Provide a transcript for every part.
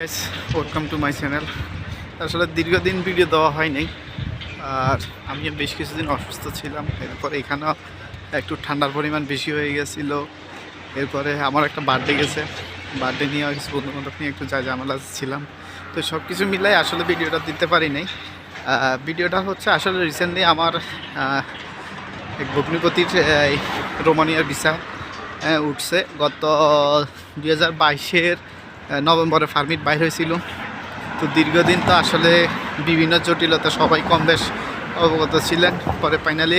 Guys, welcome to my channel. আসলে দীর্ঘদিন video দেওয়া হয় নাই, আর আমি বেশ কিছুদিন অসুস্থ ছিলাম। এরপরে এখানেও একটু ঠান্ডার পরিমাণ বেশি হয়ে গেছিলো। এরপরে আমার একটা বার্থডে গেছে, বার্থডে নিয়ে কিছু বন্ধুবান্ধব নিয়ে একটু ঝামেলা ছিলাম। তো সব কিছু মিলাই আসলে ভিডিওটা দিতে পারি নাই। ভিডিওটা হচ্ছে আসলে রিসেন্টলি আমার এক ভগ্নিপতির রোমানিয়ার ভিসা উঠছে। গত 2022-এর নভেম্বরে পারমিট বাইর হয়েছিল। তো দীর্ঘদিন তো আসলে বিভিন্ন জটিলতা সবাই কম বেশ অবগত ছিলেন। পরে ফাইনালি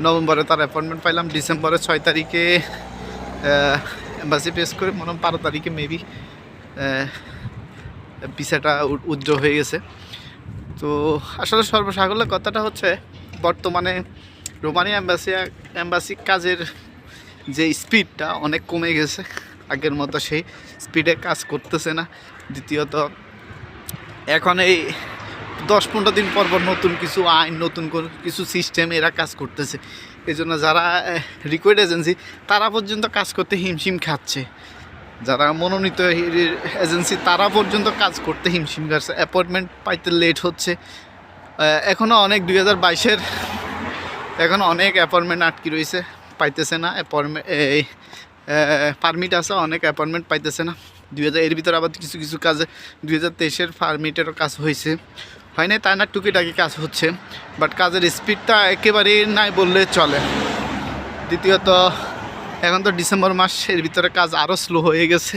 নভেম্বরে তার অ্যাপয়েন্টমেন্ট পাইলাম। ডিসেম্বরের 6 তারিখে এম্বাসি পেস করে মনে হয় 12 তারিখে মেবি ভিসাটা উইথড্র হয়ে গেছে। তো আসলে সর্বসাকল্যে কথাটা হচ্ছে, বর্তমানে রোমানিয়া এম্বাসি কাজের যে স্পিডটা অনেক কমে গেছে। আগের মতো সেই স্পিডে কাজ করতেছে না। দ্বিতীয়ত এখন এই 10-15 দিন পর নতুন কিছু আইন, নতুন কিছু সিস্টেম এরা কাজ করতেছে। এই জন্য যারা রিকোয়েড এজেন্সি তারা পর্যন্ত কাজ করতে হিমশিম খাচ্ছে। যারা মনোনীত এজেন্সি তারা পর্যন্ত কাজ করতে হিমশিম খাচ্ছে। অ্যাপয়েন্টমেন্ট পাইতে লেট হচ্ছে। এখনও অনেক 2022-এর এখনও অনেক অ্যাপয়েন্টমেন্ট আটকে রয়েছে, পাইতেছে না। পারমিট আছে, অনেক অ্যাপয়েন্টমেন্ট পাইতেছে না। 2000 এর ভিতরে আবার কিছু কিছু কাজে 2023-এর পারমিটেরও কাজ হয়েছে, হয় নাই তাই না, টুকিটাকি কাজ হচ্ছে। বাট কাজের স্পিডটা একেবারেই নাই বললে চলে। দ্বিতীয়ত এখন তো ডিসেম্বর মাস, এর ভিতরে কাজ আরও স্লো হয়ে গেছে।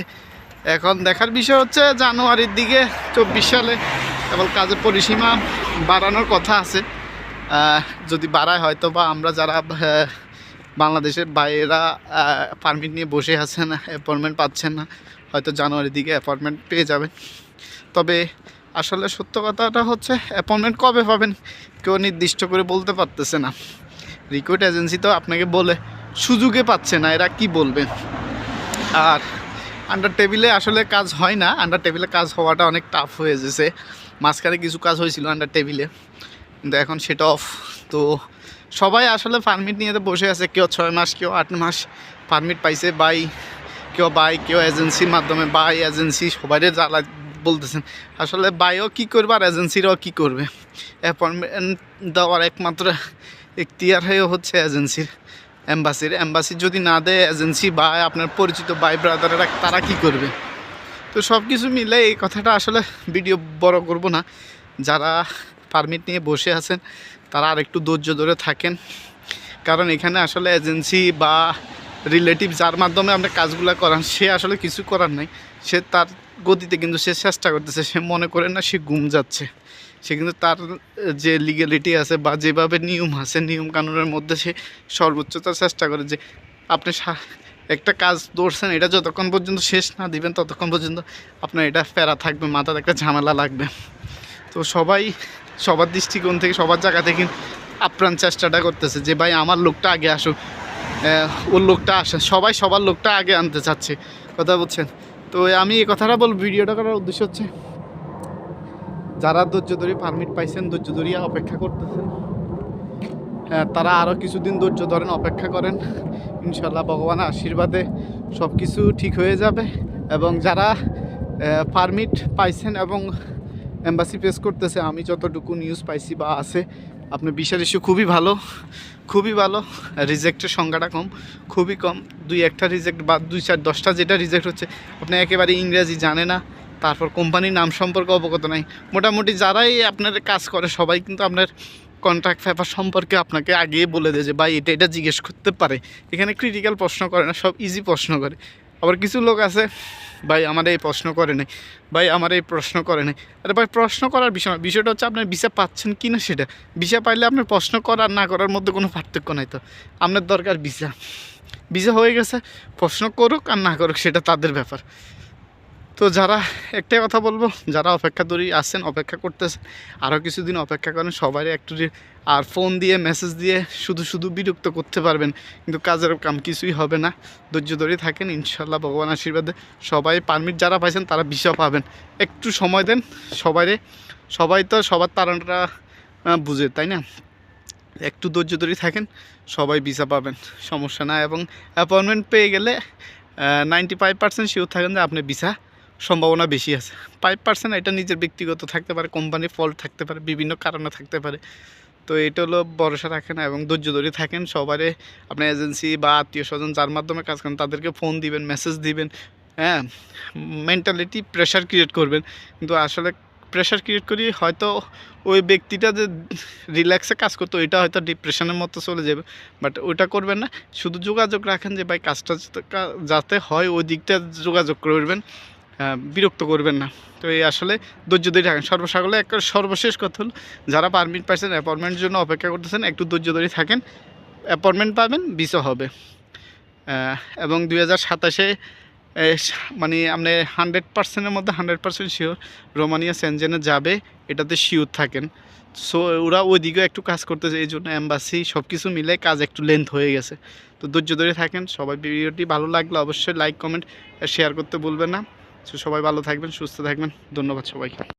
এখন দেখার বিষয় হচ্ছে জানুয়ারির দিকে 24 সালে কেবল কাজের পরিসীমা বাড়ানোর কথা আছে। যদি বাড়ায় হয়তো বা আমরা যারা বাংলাদেশের বাইরেরা পারমিট নিয়ে বসে আছেন, অ্যাপয়েন্টমেন্ট পাচ্ছেন না, হয়তো জানুয়ারির দিকে অ্যাপয়েন্টমেন্ট পেয়ে যাবেন। তবে আসলে সত্য কথাটা হচ্ছে, অ্যাপয়েন্টমেন্ট কবে পাবেন কেউ নির্দিষ্ট করে বলতে পারতেছে না। রিক্রুট এজেন্সি তো আপনাকে বলে সুযোগে পাচ্ছে না, এরা কি বলবে। আর আন্ডার টেবিলে আসলে কাজ হয় না। আন্ডার টেবিলে কাজ হওয়াটা অনেক টাফ হয়ে গেছে। মাঝখানে কিছু কাজ হয়েছিল আন্ডার টেবিলে, কিন্তু এখন সেটা অফ। তো সবাই আসলে পারমিট নিয়ে বসে আছে। কেউ 6 মাস, কেউ 8 মাস পারমিট পাইছে। কেউ এজেন্সির মাধ্যমে, এজেন্সি সবাই জ্বালা বলতেছেন। আসলে বাইও কী করবে আর এজেন্সিরাও কী করবে। অ্যাপয়েন্টমেন্ট দেওয়ার একমাত্র এখতিয়ার হচ্ছে এজেন্সির, এম্বাসি যদি না দেয় এজেন্সি বা আপনার পরিচিত ব্রাদারেরা, তারা কি করবে। তো সব কিছু মিলে এই কথাটা আসলে ভিডিও বড় করব না। যারা পারমিট নিয়ে বসে আছেন তারা আর একটু ধৈর্য ধরে থাকেন, কারণ এখানে আসলে এজেন্সি বা রিলেটিভ যার মাধ্যমে আপনি কাজগুলো করান, সে আসলে কিছু করার নাই। সে তার গতিতে কিন্তু সে চেষ্টা করতেছে। সে মনে করেন না সে ঘুম যাচ্ছে, সে কিন্তু তার যে লিগ্যালিটি আছে বা যেভাবে নিয়ম আছে, নিয়ম কানুনের মধ্যে সে সর্বোচ্চতার চেষ্টা করে যে আপনি একটা কাজ ধরছেন, এটা যতক্ষণ পর্যন্ত শেষ না দিবেন ততক্ষণ পর্যন্ত আপনার এটা প্যারা থাকবে, মাথার একটা ঝামেলা লাগবে। তো সবাই সবার দৃষ্টিকোণ থেকে, সবার জায়গা থেকে আপ্রাণ চেষ্টাটা করতেছে যে ভাই আমার লোকটা আগে আসুক, ওর লোকটা আসে, সবাই সবার লোকটা আগে আনতে চাচ্ছে। কথা বলছেন। তো আমি এই কথাটা বল, ভিডিওটা করার উদ্দেশ্য হচ্ছে, যারা ধৈর্য ধরে পারমিট পাইছেন, ধৈর্য ধরিয়া অপেক্ষা করতেছেন, তারা আরও কিছুদিন ধৈর্য ধরেন, অপেক্ষা করেন। ইনশাল্লাহ ভগবানের আশীর্বাদে সব কিছু ঠিক হয়ে যাবে। এবং যারা পারমিট পাইছেন এবং এম্বাসি পেস করতেছে, আমি যতটুকু নিউজ পাইছি বা আছে, আপনার ভিসার ইস্যু খুবই ভালো, খুবই ভালো। রিজেক্টের সংখ্যাটা কম, খুবই কম। 2-1টা রিজেক্ট বা 2-4-10টা যেটা রিজেক্ট হচ্ছে, আপনি একেবারে ইংরেজি জানে না, তারপর কোম্পানির নাম সম্পর্কে অবগত নাই। মোটামুটি যারাই আপনার কাজ করে সবাই কিন্তু আপনার কন্ট্রাক্ট পেপার সম্পর্কে আপনাকে আগেই বলে দেয় যে ভাই এটা জিজ্ঞেস করতে পারে। এখানে ক্রিটিক্যাল প্রশ্ন করে না, সব ইজি প্রশ্ন করে। আবার কিছু লোক আছে, ভাই আমার এই প্রশ্ন করে নাই, ভাই আমার এই প্রশ্ন করে নাই। আরে ভাই প্রশ্ন করার বিষয়টা হচ্ছে আপনার ভিসা পাচ্ছেন কি না সেটা। ভিসা পাইলে আপনার প্রশ্ন করার না করার মধ্যে কোনো পার্থক্য নাই। তো আপনার দরকার ভিসা হয়ে গেছে, প্রশ্ন করুক আর না করুক সেটা তাদের ব্যাপার। তো যারা, একটাই কথা বলবো, যারা অপেক্ষা ধরে আসছেন, অপেক্ষা করতেছেন, আরও কিছুদিন অপেক্ষা করেন। সবাই একটু আর ফোন দিয়ে মেসেজ দিয়ে শুধু বিরক্ত করতে পারবেন, কিন্তু কাজের কাম কিছুই হবে না। ধৈর্য ধরে থাকেন, ইনশাল্লাহ ভগবান আশীর্বাদে সবাই পারমিট যারা পাইছেন তারা ভিসা পাবেন। একটু সময় দেন সবাই তো সবার তাড়াটা বুঝে, তাই না? একটু ধৈর্য ধরে থাকেন, সবাই ভিসা পাবেন, সমস্যা না। এবং অ্যাপয়েন্টমেন্ট পেয়ে গেলে 95% শিওর থাকেন যে আপনি ভিসা সম্ভাবনা বেশি আছে। 5% এটা নিজের ব্যক্তিগত থাকতে পারে, কোম্পানির ফল্ট থাকতে পারে, বিভিন্ন কারণে থাকতে পারে। তো এটা হলো ভরসা রাখেন এবং ধৈর্য ধরে থাকেন। সবারে আপনার এজেন্সি বা আত্মীয় স্বজন যার মাধ্যমে কাজ করেন তাদেরকে ফোন দিবেন, মেসেজ দিবেন, হ্যাঁ, মেন্টালিটি প্রেশার ক্রিয়েট করবেন। কিন্তু আসলে প্রেশার ক্রিয়েট করি হয়তো ওই ব্যক্তিটা যে রিল্যাক্সে কাজ করতো ওইটা হয়তো ডিপ্রেশনের মতো চলে যাবে, বাট ওইটা করবেন না। শুধু যোগাযোগ রাখেন যে ভাই কাজটা যাতে হয় ওই দিকটা যোগাযোগ করবেন, বিরক্ত করবেন না। তো এই আসলে ধৈর্য ধরে থাকেন। সর্বসাকলে একটা সর্বশেষ কথা হলো, যারা পারমিট পাইছেন, অ্যাপয়েন্টমেন্টের জন্য অপেক্ষা করতেছেন, একটু ধৈর্য ধরে থাকেন, অ্যাপয়েন্টমেন্ট পাবেন, ভিসা হবে। এবং 2027-এ মানে আপনি 100%-এর মধ্যে 100% শিওর রোমানিয়া সেনজেনে যাবে, এটাতে শিওর থাকেন। সো ওরা ওইদিকেও একটু কাজ করতেছে, এই জন্য অ্যাম্বাসি সব কিছু মিলে কাজ একটু লেন্থ হয়ে গেছে। তো ধৈর্য ধরে থাকেন। সবাই ভিডিওটি ভালো লাগলে অবশ্যই লাইক, কমেন্ট, শেয়ার করতে ভুলবেন না। সো সবাই ভালো থাকবেন, সুস্থ থাকবেন। ধন্যবাদ সবাইকে।